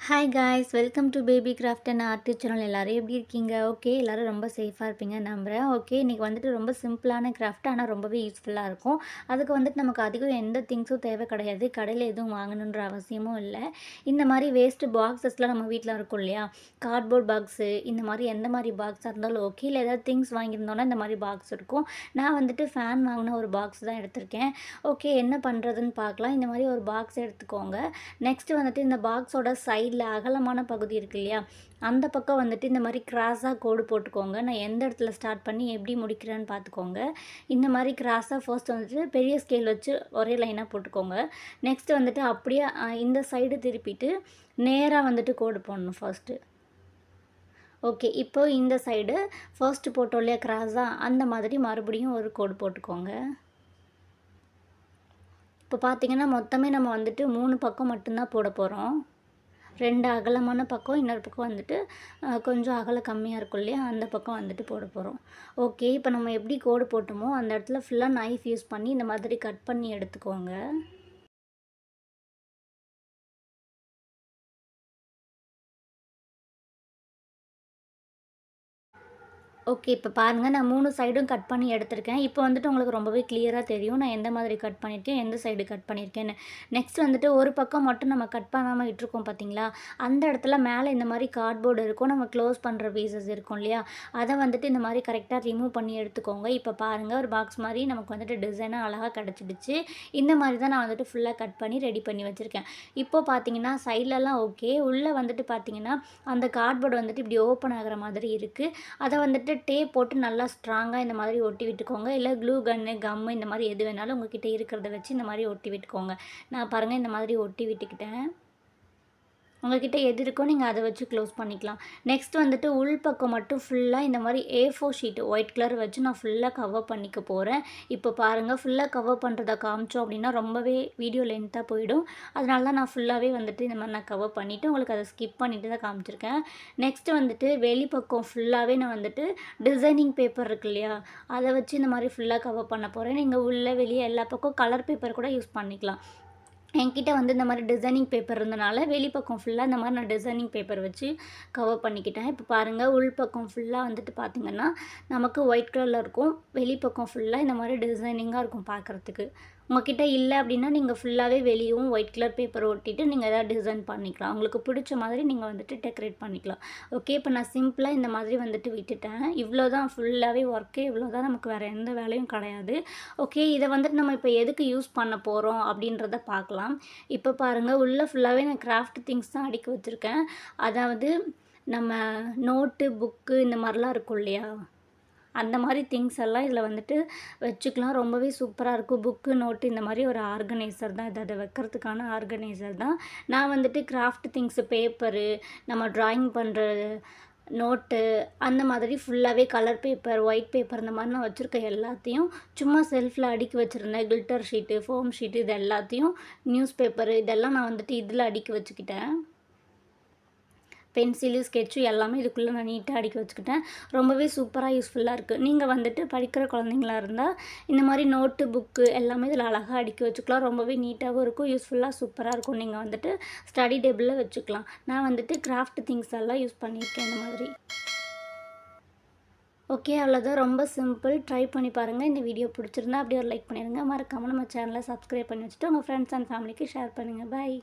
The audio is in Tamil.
Hi guys, welcome to baby craft and art channel. எல்லோரும் எப்படி இருக்கீங்க? ஓகே, எல்லோரும் ரொம்ப சேஃபாக இருப்பீங்க நம்புகிறேன். ஓகே, இன்றைக்கி வந்துட்டு ரொம்ப சிம்பிளான கிராஃப்ட், ஆனால் ரொம்பவே யூஸ்ஃபுல்லாக இருக்கும். அதுக்கு வந்துட்டு நமக்கு அதிகம் எந்த திங்ஸும் தேவை கிடையாது. கடையில் எதுவும் வாங்கணுன்ற அவசியமும் இல்லை. இந்த மாதிரி வேஸ்ட்டு பாக்ஸஸ்லாம் நம்ம வீட்டில் இருக்கும் இல்லையா, கார்ட்போர்ட் பாக்ஸு, இந்த மாதிரி எந்த மாதிரி பாக்ஸாக இருந்தாலும் ஓகே. இல்லை ஏதாவது திங்ஸ் வாங்கியிருந்தோன்னா இந்த மாதிரி பாக்ஸ் இருக்கும். நான் வந்துட்டு ஃபேன் வாங்கின ஒரு பாக்ஸ் தான் எடுத்திருக்கேன். ஓகே, என்ன பண்ணுறதுன்னு பார்க்கலாம். இந்த மாதிரி ஒரு பாக்ஸ் எடுத்துக்கோங்க. நெக்ஸ்ட்டு வந்துட்டு இந்த பாக்ஸோட சைடில் அகலமான பகுதி இருக்கு இல்லையா, அந்த பக்கம் வந்துட்டு இந்த மாதிரி கிராஸாக கோடு போட்டுக்கோங்க. நான் எந்த இடத்துல ஸ்டார்ட் பண்ணி எப்படி முடிக்கிறேன்னு பார்த்துக்கோங்க. இந்த மாதிரி கிராஸாக ஃபர்ஸ்ட் வந்துட்டு பெரிய ஸ்கேல் வச்சு ஒரே லைனாக போட்டுக்கோங்க. நெக்ஸ்ட் வந்துட்டு அப்படியே இந்த சைடு திருப்பிட்டு நேராக வந்துட்டு கோடு போடணும் ஃபர்ஸ்ட்டு. ஓகே, இப்போ இந்த சைடு ஃபர்ஸ்ட் போட்டோம் இல்லையா கிராஸாக, அந்த மாதிரி மறுபடியும் ஒரு கோடு போட்டுக்கோங்க. இப்போ பார்த்தீங்கன்னா மொத்தமே நம்ம வந்துட்டு 3 பக்கம் மட்டும்தான் போட போகிறோம். 2 அகலமான பக்கம், இன்னொரு பக்கம் வந்துட்டு கொஞ்சம் அகலம் கம்மியாக இருக்கும் இல்லையா, அந்த பக்கம் வந்துட்டு போட போகிறோம். ஓகே, இப்போ நம்ம எப்படி கோடு போட்டோமோ அந்த இடத்துல ஃபுல்லாக நைஃப் யூஸ் பண்ணி இந்த மாதிரி கட் பண்ணி எடுத்துக்கோங்க. ஓகே, இப்போ பாருங்கள், நான் 3 சைடும் கட் பண்ணி எடுத்திருக்கேன். இப்போ வந்துட்டு உங்களுக்கு ரொம்பவே கிளியராக தெரியும் நான் எந்த மாதிரி கட் பண்ணியிருக்கேன், எந்த சைடு கட் பண்ணியிருக்கேன்னு. நெக்ஸ்ட் வந்துட்டு ஒரு பக்கம் மட்டும் நம்ம கட் பண்ணாமல் விட்டுருக்கோம் பார்த்தீங்களா, அந்த இடத்துல மேலே இந்த மாதிரி கார்ட்போர்டு இருக்கும், நம்ம க்ளோஸ் பண்ணுற பீசஸ் இருக்கும் இல்லையா, அதை வந்துட்டு இந்த மாதிரி கரெக்டாக ரிமூவ் பண்ணி எடுத்துக்கோங்க. இப்போ பாருங்கள், ஒரு பாக்ஸ் மாதிரி நமக்கு வந்துட்டு டிசைனாக அழகாக கிடச்சிடுச்சு. இந்த மாதிரி தான் நான் வந்துட்டு ஃபுல்லாக கட் பண்ணி ரெடி பண்ணி வச்சுருக்கேன். இப்போ பார்த்தீங்கன்னா சைட்லலாம் ஓகே, உள்ளே வந்துட்டு பார்த்தீங்கன்னா அந்த கார்ட்போர்டு வந்துட்டு இப்படி ஓப்பன் ஆகிற மாதிரி இருக்குது. அதை வந்துட்டு டேப் போட்டு நல்லா ஸ்ட்ராங்காக இந்த மாதிரி ஒட்டி விட்டுக்கோங்க. இல்லை க்ளூ கன்னு, கம்மு இந்த மாதிரி எது வேணாலும் உங்கள்கிட்ட இருக்கிறத வச்சு இந்த மாதிரி ஒட்டி விட்டுக்கோங்க. நான் பாருங்கள் இந்த மாதிரி ஒட்டி விட்டுக்கிட்டேன். உங்கள்கிட்ட எது இருக்கோ நீங்கள் அதை வச்சு க்ளோஸ் பண்ணிக்கலாம். நெக்ஸ்ட் வந்துட்டு உள் பக்கம் மட்டும் ஃபுல்லாக இந்த மாதிரி A4 ஷீட்டு ஒயிட் கலர் வச்சு நான் ஃபுல்லாக கவர் பண்ணிக்க போகிறேன். இப்போ பாருங்கள், ஃபுல்லாக கவர் பண்ணுறத காமிச்சோம் அப்படின்னா ரொம்பவே வீடியோ லென்த்தாக போயிடும். அதனால தான் நான் ஃபுல்லாகவே வந்துட்டு இந்த மாதிரி நான் கவர் பண்ணிவிட்டு உங்களுக்கு அதை ஸ்கிப் பண்ணிவிட்டு தான் காமிச்சிருக்கேன். நெக்ஸ்ட் வந்துட்டு வெளிப்பக்கம் ஃபுல்லாகவே நான் வந்துட்டு டிசைனிங் பேப்பர் இருக்கு இல்லையா, அதை வச்சு இந்த மாதிரி ஃபுல்லாக கவர் பண்ண போகிறேன். நீங்கள் உள்ளே வெளியே எல்லா பக்கம் கலர் பேப்பர் கூட யூஸ் பண்ணிக்கலாம். என்கிட்ட வந்து இந்த மாதிரி டிசைனிங் பேப்பர் இருந்தனால வெளிப்பக்கம் ஃபுல்லாக இந்த மாதிரி நான் டிசைனிங் பேப்பர் வச்சு கவர் பண்ணிக்கிட்டேன். இப்போ பாருங்கள், உள் பக்கம் ஃபுல்லாக வந்துட்டு பார்த்திங்கன்னா நமக்கு ஒயிட் கலரில் இருக்கும். வெளிப்பக்கம் ஃபுல்லாக இந்த மாதிரி டிசைனிங்காக இருக்கும் பார்க்குறதுக்கு. உங்கள்கிட்ட இல்லை அப்படின்னா நீங்கள் ஃபுல்லாகவே வெளியும் ஒயிட் கலர் பேப்பர் ஒட்டிட்டு நீங்கள் எதாவது டிசைன் பண்ணிக்கலாம். உங்களுக்கு பிடிச்ச மாதிரி நீங்கள் வந்துட்டு டெக்கரேட் பண்ணிக்கலாம். ஓகே, இப்போ நான் சிம்பிளாக இந்த மாதிரி வந்துட்டு விட்டுட்டேன். இவ்வளோ தான் ஃபுல்லாகவே ஒர்க்கே, இவ்வளோ தான், நமக்கு வேறு எந்த வேலையும் கிடையாது. ஓகே, இதை வந்துட்டு நம்ம இப்போ எதுக்கு யூஸ் பண்ண போகிறோம் அப்படின்றத பார்க்கலாம். இப்போ பாருங்கள், உள்ளே ஃபுல்லாகவே நான் கிராஃப்ட் திங்ஸ் தான் அடுக்கி வச்சுருக்கேன். அதாவது நம்ம நோட்டு, புக்கு இந்த மாதிரிலாம் இருக்கும் இல்லையா, அந்த மாதிரி திங்ஸ் எல்லாம் இதில் வந்துட்டு வச்சுக்கலாம். ரொம்பவே சூப்பராக இருக்கும். புக்கு, நோட்டு இந்த மாதிரி ஒரு ஆர்கனைசர் தான் இது. அதை வைக்கிறதுக்கான ஆர்கனைசர் தான். நான் வந்துட்டு கிராஃப்ட் திங்ஸு, பேப்பரு, நம்ம ட்ராயிங் பண்ணுற நோட்டு, அந்த மாதிரி ஃபுல்லாகவே கலர் பேப்பர், ஒயிட் பேப்பர் இந்த மாதிரி நான் வச்சுருக்க எல்லாத்தையும் சும்மா செல்ஃபில் அடுக்கி வச்சுருந்தேன். கிளிட்டர் ஷீட்டு, ஃபோம் ஷீட்டு, இது எல்லாத்தையும், நியூஸ் பேப்பரு இதெல்லாம் நான் வந்துட்டு இதில் அடுக்கி வச்சுக்கிட்டேன். பென்சிலு, ஸ்கெட்சு எல்லாமே இதுக்குள்ளே நான் நீட்டாக அடுக்கி வச்சுக்கிட்டேன். ரொம்பவே சூப்பராக யூஸ்ஃபுல்லாக இருக்குது. நீங்கள் வந்துட்டு படிக்கிற குழந்தைங்களா இருந்தால் இந்த மாதிரி நோட்டு, புக்கு எல்லாமே இதில் அழகாக அடுக்கி வச்சுக்கலாம். ரொம்பவே நீட்டாகவும் இருக்கும், யூஸ்ஃபுல்லாக சூப்பராக இருக்கும். நீங்கள் வந்துட்டு ஸ்டடி டேபிளில் வச்சுக்கலாம். நான் வந்துட்டு கிராஃப்ட் திங்ஸ் எல்லாம் யூஸ் பண்ணியிருக்கேன் இந்த மாதிரி. ஓகே, அவ்வளோதான். ரொம்ப சிம்பிள். ட்ரை பண்ணி பாருங்கள். இந்த வீடியோ பிடிச்சிருந்தா அப்படியே ஒரு லைக் பண்ணிடுங்க. மறக்காமல் நம்ம சேனலை சப்ஸ்கிரைப் பண்ணி வச்சுட்டு உங்கள் ஃப்ரெண்ட்ஸ் அண்ட் ஃபேமிலிக்கு ஷேர் பண்ணுங்கள். பாய்.